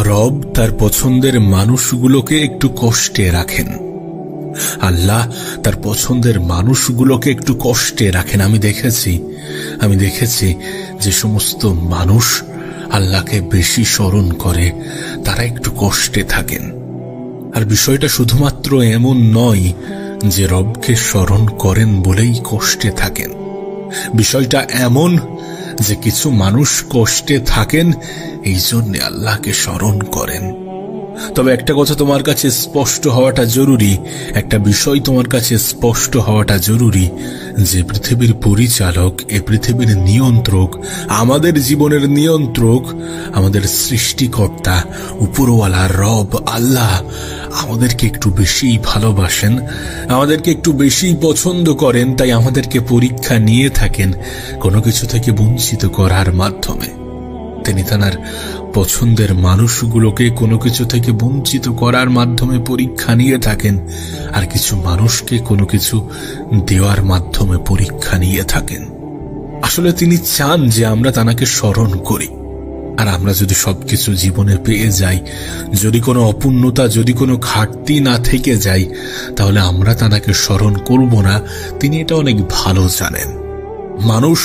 রব তার পছন্দের মানুষগুলোকে একটু কষ্টে রাখেন। আল্লাহ তার পছন্দের মানুষগুলোকে একটু কষ্টে রাখেন। আমি দেখেছি যে সমস্ত মানুষ আল্লাহকে বেশি স্মরণ করে তারা একটু কষ্টে থাকেন। আর বিষয়টা শুধুমাত্র এমন নয় যে রবকে স্মরণ করেন বলেই কষ্টে থাকেন। বিষয়টা এমন যে কিছু মানুষ কষ্টে থাকেন এই জন্য আল্লাহকে স্মরণ করেন। তবে একটা কথা তোমার কাছে স্পষ্ট হওয়াটা জরুরি, একটা বিষয় তোমার কাছে স্পষ্ট হওয়াটা জরুরি, যে পৃথিবীর পরিচালক, এ পৃথিবীর নিয়ন্ত্রক, আমাদের জীবনের নিয়ন্ত্রক, আমাদের সৃষ্টিকর্তা, উপরওয়ালা রব আল্লাহ আমাদেরকে একটু বেশি ভালোবাসেন, আমাদেরকে একটু বেশি পছন্দ করেন। তাই আমাদেরকে পরীক্ষা নিয়ে থাকেন কোনো কিছু থেকে বঞ্চিত করার মাধ্যমে। তিনি তাঁর পছন্দের মানুষগুলোকে কোনো কিছু থেকে বঞ্চিত করার মাধ্যমে পরীক্ষা নিয়ে থাকেন, আর কিছু মানুষকে কোনো কিছু দেওয়ার মাধ্যমে পরীক্ষা নিয়ে থাকেন। আসলে তিনি চান যে আমরা তাঁকে স্মরণ করি। আর আমরা যদি সবকিছু জীবনে পেয়ে যাই, যদি কোনো অপূর্ণতা, যদি কোনো ঘাটতি না থেকে যাই, তাহলে আমরা তাঁকে স্মরণ করব না। তিনি এটা অনেক ভালো জানেন। মানুষ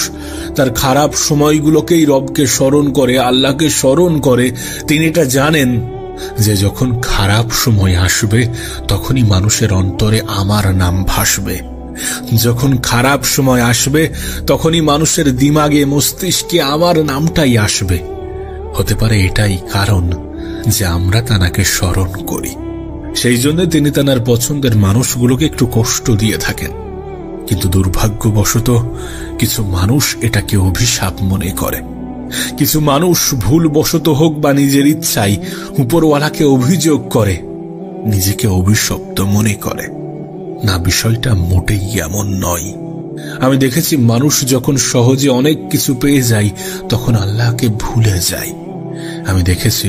তার খারাপ সময়গুলোকেই রবকে স্মরণ করে, আল্লাহকে স্মরণ করে। তিনি এটা জানেন যে যখন খারাপ সময় আসবে তখনই মানুষের অন্তরে আমার নাম ভাসবে। যখন খারাপ সময় আসবে তখনই মানুষের দিমাগে, মস্তিষ্কে আমার নামটাই আসবে। হতে পারে এটাই কারণ যে আমরা তাঁকে স্মরণ করি। সেই জন্য তিনি তাঁর পছন্দের মানুষগুলোকে একটু কষ্ট দিয়ে থাকেন। কিন্তু দুর্ভাগ্যবশত কিছু মানুষ এটাকে অভিশাপ মনে করে। কিছু মানুষ ভুলবশত হোক বা নিজের ইচ্ছায় উপরওয়ালাকে অভিযোগ করে, নিজেকে অভিশপ্ত মনে করে। না, বিষয়টা মোটেই এমন নয়। আমি দেখেছি মানুষ যখন সহজে অনেক কিছু পেয়ে যায় তখন আল্লাহকে ভুলে যায়। আমি দেখেছি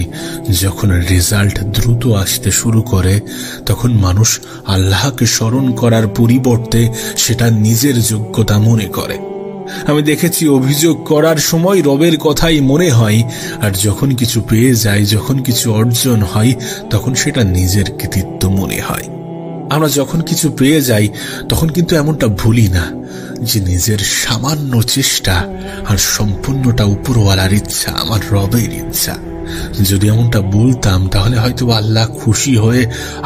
যখন রেজাল্ট দ্রুত আসতে শুরু করে তখন মানুষ আল্লাহকে স্মরণ করার পরিবর্তে সেটা নিজের যোগ্যতা মনে করে। আমি দেখেছি অভিযোগ করার সময় রবের কথাই মনে হয়, আর যখন কিছু পেয়ে যায়, যখন কিছু অর্জন হয়, তখন সেটা নিজের কৃতিত্ব মনে হয়। আমরা যখন কিছু পেয়ে যাই তখন কিন্তু এমনটা ভুলি না যে নিজের সামান্য চেষ্টা আর সম্পূর্ণটা উপরওয়ালার ইচ্ছা, আমার রবের ইচ্ছা। যদি এমনটা বলতাম তাহলে হয়তো আল্লাহ খুশি হয়ে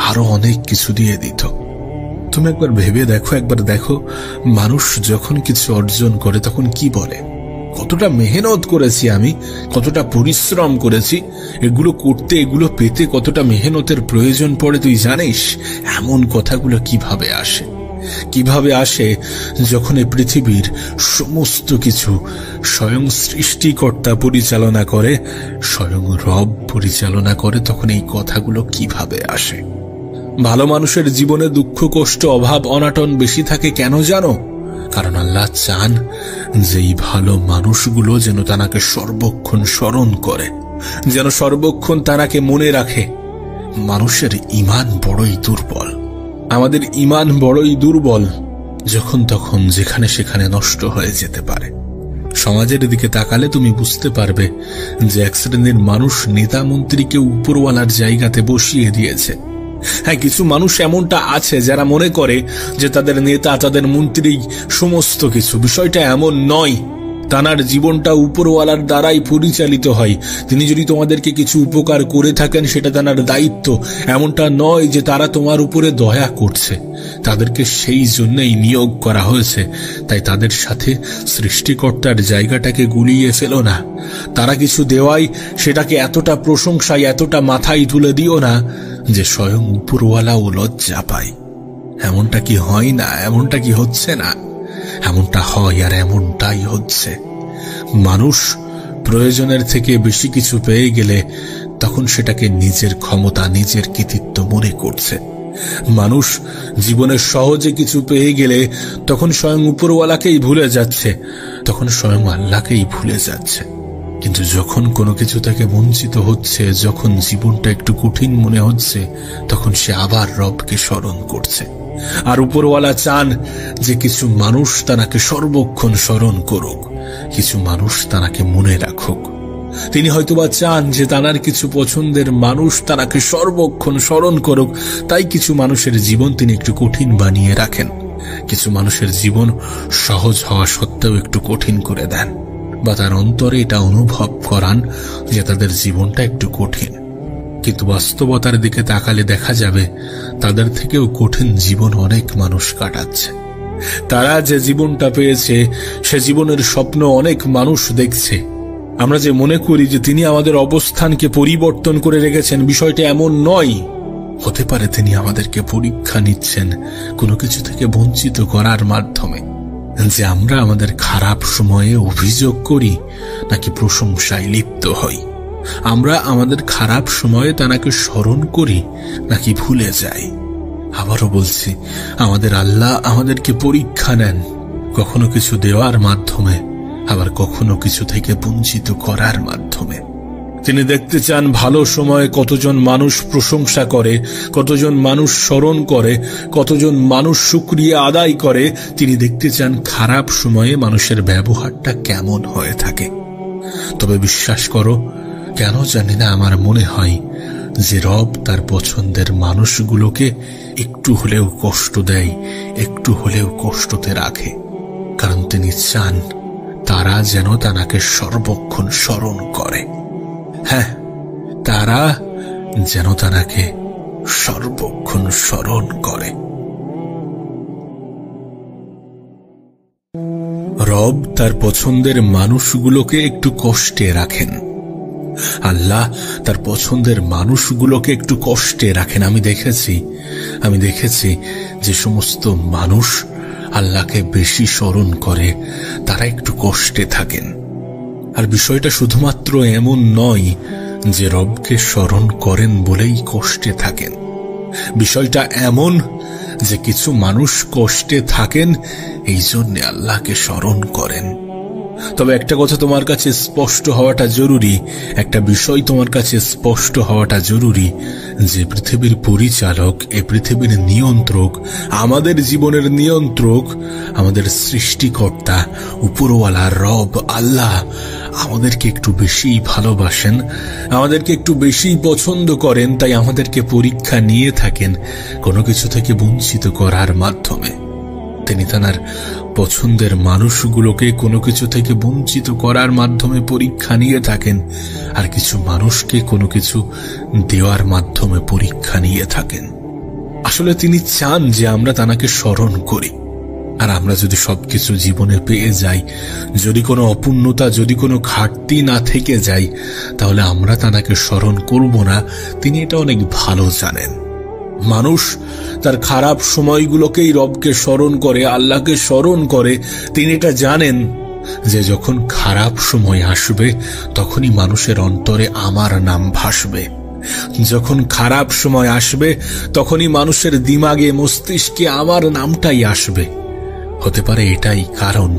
আরো অনেক কিছু দিয়ে দিত। তুমি একবার ভেবে দেখো, মানুষ যখন কিছু অর্জন করে তখন কি বলে, কতটা মেহনত করেছি আমি, কতটা পরিশ্রম করেছি, এগুলো করতে, এগুলো পেতে কতটা মেহনতের প্রয়োজন পড়ে তুই জানিস? এমন কথাগুলো কিভাবে আসে যখন এই পৃথিবীর সমস্ত কিছু স্বয়ং সৃষ্টিকর্তা পরিচালনা করে, স্বয়ং রব পরিচালনা করে, তখন এই কথাগুলো কিভাবে আসে? ভালো মানুষের জীবনে দুঃখ, কষ্ট, অভাব, অনাটন বেশি থাকে কেন জানো? কারণ আল্লাহ চান যে এই ভালো মানুষগুলো যেন তাঁকে সর্বক্ষণ স্মরণ করে, যেন সর্বক্ষণ তাঁকে মনে রাখে। মানুষের ঈমান বড়ই দুর্বল। আমাদের ঈমান বড়ই দুর্বল, যখন তখন যেখানে সেখানে নষ্ট হয়ে যেতে পারে। সমাজের দিকে তাকালে তুমি বুঝতে পারবে যে এক শ্রেণীর মানুষ নেতা মন্ত্রীকে উপরওয়ালার জায়গাতে বসিয়ে দিয়েছে। হ্যাঁ, কিছু মানুষ এমনটা আছে যারা মনে করে যে তাদের নেতা, তাদের মন্ত্রী সমস্ত কিছু। বিষয়টা এমন নয়। তানার জীবনটা উপরওয়ালার দ্বারাই পরিচালিত হয়। তিনি যদি তোমাদেরকে কিছু উপকার করে থাকেন সেটা তানার দায়িত্ব। এমনটা নয় যে তারা তোমার উপরে দয়া করছে। তাদেরকে সেই জন্যই নিয়োগ করা হয়েছে। তাই তাদের সাথে সৃষ্টিকর্তার জায়গাটাকে গুলিয়ে ফেলো না। তারা কিছু দেওয়ায় সেটাকে এতটা প্রশংসায়, এতটা মাথায় তুলে দিও না যে স্বয়ং উপরওয়ালাও লজ্জা পায়। এমনটা কি হয় না? এমনটা কি হচ্ছে না? এমনটা হয়, আর এমনটাই হচ্ছে। মানুষ প্রয়োজনের থেকে বেশি কিছু পেয়ে গেলে তখন সেটাকে নিজের ক্ষমতা, নিজের কৃতিত্ব মনে করছে। মানুষ জীবনে সহজে কিছু পেয়ে গেলে তখন স্বয়ং উপরওয়ালাকেই ভুলে যাচ্ছে, তখন স্বয়ং আল্লাহকেই ভুলে যাচ্ছে। কিন্তু যখন কোনো কিছু থেকে বঞ্চিত হচ্ছে, যখন জীবনটা একটু কঠিন মনে হচ্ছে, তখন সে আবার রবকে স্মরণ করছে। আর উপরওয়ালা চান যে কিছু মানুষ তাঁকে সর্বক্ষণ স্মরণ করুক, কিছু মানুষ তাঁকে মনে রাখুক। তিনি হয়তোবা চান যে তার কিছু পছন্দের মানুষ তাকে সর্বক্ষণ স্মরণ করুক, তাই কিছু মানুষের জীবন তিনি একটু কঠিন বানিয়ে রাখেন। কিছু মানুষের জীবন সহজ হওয়া সত্ত্বেও একটু কঠিন করে দেন, বা তার অন্তরে এটা অনুভব করান যে তাদের জীবনটা একটু কঠিন। কিন্তু বাস্তবতার দিকে তাকালে দেখা যাবে তাদের থেকেও কঠিন জীবন অনেক মানুষ কাটাচ্ছে। তারা যে জীবনটা পেয়েছে সে জীবনের স্বপ্ন অনেক মানুষ দেখছে। আমরা যে মনে করি যে তিনি আমাদের অবস্থানকে পরিবর্তন করে রেখেছেন, বিষয়টা এমন নয়। হতে পারে তিনি আমাদেরকে পরীক্ষা নিচ্ছেন কোনো কিছু থেকে বঞ্চিত করার মাধ্যমে, যে আমরা আমাদের খারাপ সময়ে অভিযোগ করি নাকি প্রশংসায় লিপ্ত হই। আমরা আমাদের খারাপ সময়ে তাকে স্মরণ করি নাকি ভুলে যাই। আবারও বলছি, আমাদের আল্লাহ আমাদেরকে পরীক্ষা নেন, কখনো কিছু দেওয়ার মাধ্যমে, আবার কখনো কিছু থেকে বঞ্চিত করার মাধ্যমে। তিনি দেখতে চান ভালো সময়ে কতজন মানুষ প্রশংসা করে, কতজন মানুষ স্মরণ করে, কতজন মানুষ শুকরিয়া আদায় করে। তিনি দেখতে চান খারাপ সময়ে মানুষের ব্যবহারটা কেমন হয়ে থাকে। তবে বিশ্বাস করো, কেন জানি না আমার মনে হয় যে রব তার পছন্দের মানুষগুলোকে একটু হলেও কষ্ট দেয়, একটু হলেও কষ্টতে রাখে, কারণ তিনি চান তারা যেন তাকে সর্বক্ষণ স্মরণ করে। হ্যাঁ, তারা যেন তাকে সর্বক্ষণ স্মরণ করে। রব তার পছন্দের মানুষগুলোকে একটু কষ্টে রাখেন। আল্লাহ তার পছন্দের মানুষগুলোকে একটু কষ্টে রাখেন। আমি দেখেছি যে সমস্ত মানুষ আল্লাহকে বেশি স্মরণ করে তারা একটু কষ্টে থাকেন। আর বিষয়টা শুধুমাত্র এমন নয় যে রবকে স্মরণ করেন বলেই কষ্টে থাকেন। বিষয়টা এমন যে কিছু মানুষ কষ্টে থাকেন এই জন্য আল্লাহকে স্মরণ করেন। তবে একটা কথা তোমার কাছে স্পষ্ট হওয়াটা জরুরি, একটা বিষয় তোমার কাছে স্পষ্ট হওয়াটা জরুরি, যে পৃথিবীর পরিচালক, এ পৃথিবীর নিয়ন্ত্রক, আমাদের জীবনের নিয়ন্ত্রক, আমাদের সৃষ্টিকর্তা, উপরওয়ালা রব আল্লাহ আমাদেরকে একটু বেশি ভালোবাসেন, আমাদেরকে একটু বেশি পছন্দ করেন। তাই আমাদেরকে পরীক্ষা নিয়ে থাকেন কোনো কিছু থেকে বঞ্চিত করার মাধ্যমে। তিনি তার পছন্দের মানুষগুলোকে কোনো কিছু থেকে বঞ্চিত করার মাধ্যমে পরীক্ষা নিয়ে থাকেন, আর কিছু মানুষকে কোনো কিছু দেওয়ার মাধ্যমে পরীক্ষা নিয়ে থাকেন। আসলে তিনি চান যে আমরা তাকে স্মরণ করি। আর আমরা যদি সবকিছু জীবনে পেয়ে যাই, যদি কোনো অপূর্ণতা, যদি কোনো ঘাটতি না থেকে যায়, তাহলে আমরা তাকে স্মরণ করব না। তিনি এটা অনেক ভালো জানেন। মানুষ তার খারাপ সময়গুলোকেই রবকে স্মরণ করে, আল্লাহকে স্মরণ করে। তিনি এটা জানেন যে যখন খারাপ সময় আসবে তখনই মানুষের অন্তরে আমার নাম ভাসবে। যখন খারাপ সময় আসবে তখনই মানুষের দিমাগে, মস্তিষ্কে আমার নামটাই আসবে। হতে পারে এটাই কারণ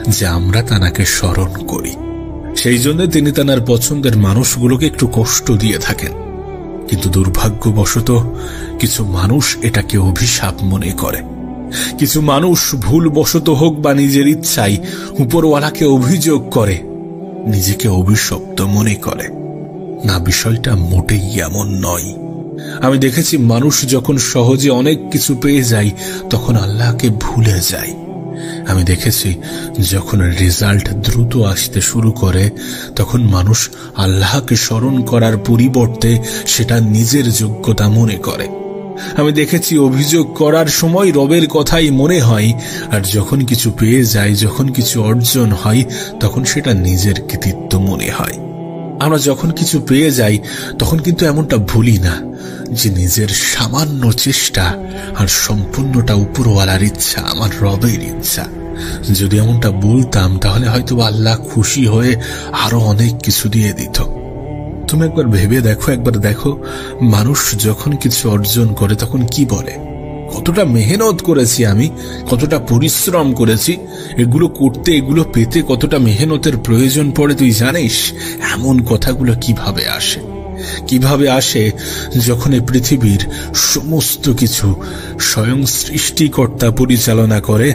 যে আমরা তাকে স্মরণ করি। সেই জন্য তিনি তার পছন্দের মানুষগুলোকে একটু কষ্ট দিয়ে থাকেন। কিন্তু দুর্ভাগ্যবশত কিছু মানুষ এটাকে অভিশাপ মনে করে। কিছু মানুষ ভুলবশত হোক বা নিজের ইচ্ছায় উপরওয়ালাকে অভিযোগ করে, নিজেকে অভিশপ্ত মনে করে। না, বিষয়টা মোটেই এমন নয়। আমি দেখেছি মানুষ যখন সহজে অনেক কিছু পেয়ে যায় তখন আল্লাহকে ভুলে যায়। আমি দেখেছি যখন রেজাল্ট দ্রুত আসতে শুরু করে তখন মানুষ আল্লাহকে স্মরণ করার পরিবর্তে সেটা নিজের যোগ্যতা মনে করে। আমি দেখেছি অভিযোগ করার সময় রবের কথাই মনে হয়, আর যখন কিছু পেয়ে যায়, যখন কিছু অর্জন হয়, তখন সেটা নিজের কৃতিত্ব মনে হয়। আমরা যখন কিছু পেয়ে যাই তখন কিন্তু এমনটা ভুলি না যে নিজের সামান্য চেষ্টা আর সম্পূর্ণটা উপরওয়ালার ইচ্ছা, আমার রবের ইচ্ছা। যদি এমনটা বলতাম তাহলে হয়তো আল্লাহ খুশি হয়ে আরো অনেক কিছু দিয়ে দিত। তুমি একবার ভেবে দেখো, মানুষ যখন কিছু অর্জন করে তখন কি বলে, কতটা মেহনত করেছি আমি, কতটা পরিশ্রম করেছি, এগুলো করতে, এগুলো পেতে কতটা মেহনতের প্রয়োজন পড়ে তুই জানিস? এমন কথাগুলো কিভাবে আসে যখন এই পৃথিবীর সমস্ত কিছু স্বয়ং সৃষ্টিকর্তা পরিচালনা করে,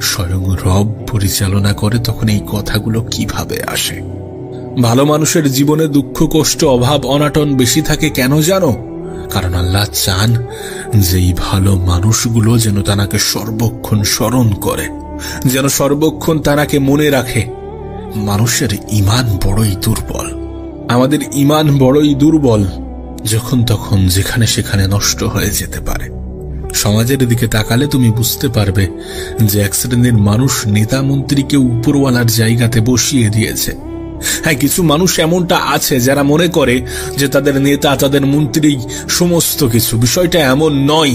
স্বয়ং রব পরিচালনা করে, তখন এই কথাগুলো কিভাবে আসে? ভালো মানুষের জীবনে দুঃখ কষ্ট অভাব অনাটন বেশি থাকে কেন জানো? কারণ আল্লাহ চান যে এই ভালো মানুষগুলো যেন তাকে সর্বক্ষণ স্মরণ করে, যেন সর্বক্ষণ তাকে মনে রাখে। মানুষের ঈমান বড়ই দুর্বল, আমাদের ঈমান বড়ই দুর্বল, যখন তখন যেখানে সেখানে নষ্ট হয়ে যেতে পারে। সমাজের দিকে তাকালে তুমি বুঝতে পারবে যে এক শ্রেণীর মানুষ নেতা মন্ত্রীকে উপরওয়ালার জায়গাতে বসিয়ে দিয়েছে। হ্যাঁ, কিছু মানুষ এমনটা আছে যারা মনে করে যে তাদের নেতা তাদের মন্ত্রী সমস্ত কিছু। বিষয়টা এমন নয়।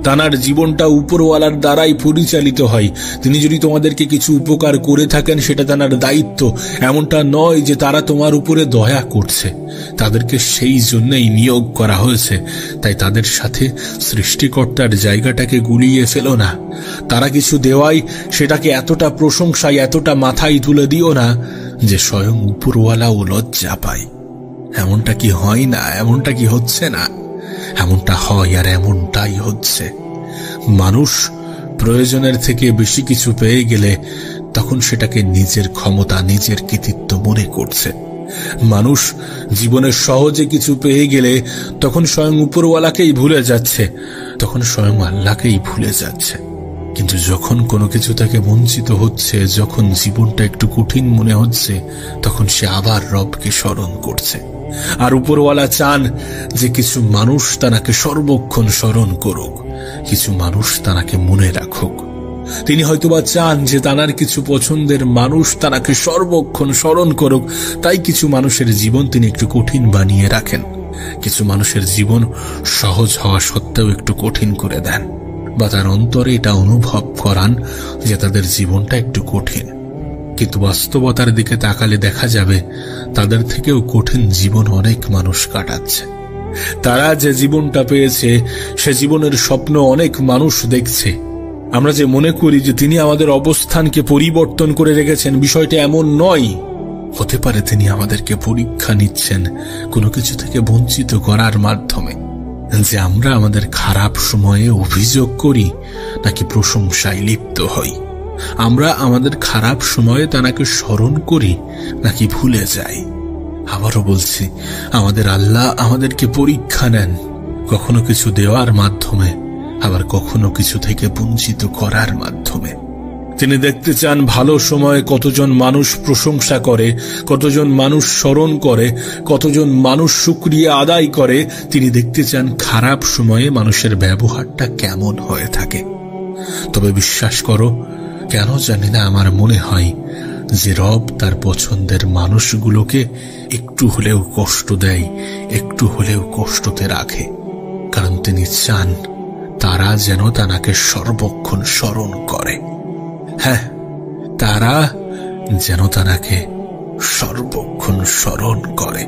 তানার জীবনটা উপরওয়ালার দ্বারাই পরিচালিত হয়। তিনি যদি তোমাদেরকে কিছু উপকার করে থাকেন সেটা তানার দায়িত্ব। এমনটা নয় যে তারা তোমার উপরে দয়া করছে। তাদেরকে সেই জন্যই নিয়োগ করা হয়েছে। তাই তাদের সাথে সৃষ্টিকর্তার জায়গাটাকে গুলিয়ে ফেলো না। তারা কিছু দেওয়াই সেটাকে এতটা প্রশংসায় এতটা মাথায় তুলে দিও না যে স্বয়ং উপরওয়ালাও লজ্জা পায়। এমনটা কি হয় না? এমনটা কি হচ্ছে না? এমনটা হয়, আর এমনটাই হচ্ছে। মানুষ প্রয়োজনের থেকে বেশি কিছু পেয়ে গেলে তখন সেটাকে নিজের ক্ষমতা নিজের কৃতিত্ব মনে করছে। মানুষ জীবনের সহজে কিছু পেয়ে গেলে তখন স্বয়ং উপরওয়ালাকেই ভুলে যাচ্ছে, তখন স্বয়ং আল্লাহকেই ভুলে যাচ্ছে। কিন্তু যখন কোনো কিছু থেকে বঞ্চিত হচ্ছে, যখন জীবনটা একটু কঠিন মনে হচ্ছে, তখন সে আবার রবকে স্মরণ করছে। আর উপরওয়ালা চান যে কিছু মানুষ তাকে সর্বক্ষণ স্মরণ করুক, কিছু মানুষ তাকে মনে রাখুক। তিনি হয়তোবা চান যে তার কিছু পছন্দের মানুষ তাকে সর্বক্ষণ স্মরণ করুক, তাই কিছু মানুষের জীবন তিনি একটু কঠিন বানিয়ে রাখেন। কিছু মানুষের জীবন সহজ হওয়া সত্ত্বেও একটু কঠিন করে দেন, বা তার অন্তরে এটা অনুভব করান যে তাদের জীবনটা একটু কঠিন। কিন্তু বাস্তবতার দিকে তাকালে দেখা যাবে তাদের থেকেও কঠিন জীবন অনেক মানুষ কাটাচ্ছে। তারা যে জীবনটা পেয়েছে সে জীবনের স্বপ্ন অনেক মানুষ দেখছে। আমরা যে মনে করি যে তিনি আমাদের অবস্থানকে পরিবর্তন করে রেখেছেন, বিষয়টা এমন নয়। হতে পারে তিনি আমাদেরকে পরীক্ষা নিচ্ছেন কোনো কিছু থেকে বঞ্চিত করার মাধ্যমে, যে আমরা আমাদের খারাপ সময়ে অভিযোগ করি নাকি প্রশংসায় লিপ্ত হই। আমরা আমাদের খারাপ সময়ে তাকে স্মরণ করি নাকি ভুলে যাই। আবারও বলছি, আমাদের আল্লাহ আমাদেরকে পরীক্ষা নেন, কখনো কিছু দেওয়ার মাধ্যমে, আবার কখনো কিছু থেকে বঞ্চিত করার মাধ্যমে। তিনি দেখতে চান ভালো সময়ে কতজন মানুষ প্রশংসা করে, কতজন মানুষ স্মরণ করে, কতজন মানুষ শুকরিয়া আদায় করে। তিনি দেখতে চান খারাপ সময়ে মানুষের ব্যবহারটা কেমন হয়ে থাকে। তবে বিশ্বাস করো, কেন জানি না আমার মনে হয় যে রব তার পছন্দের মানুষগুলোকে একটু হলেও কষ্ট দেয়, একটু হলেও কষ্টতে রাখে। কারণ তিনি চান তারা যেন তাকে সর্বক্ষণ স্মরণ করে। হ্যাঁ, তারা যেন তাকে সর্বক্ষণ স্মরণ করে।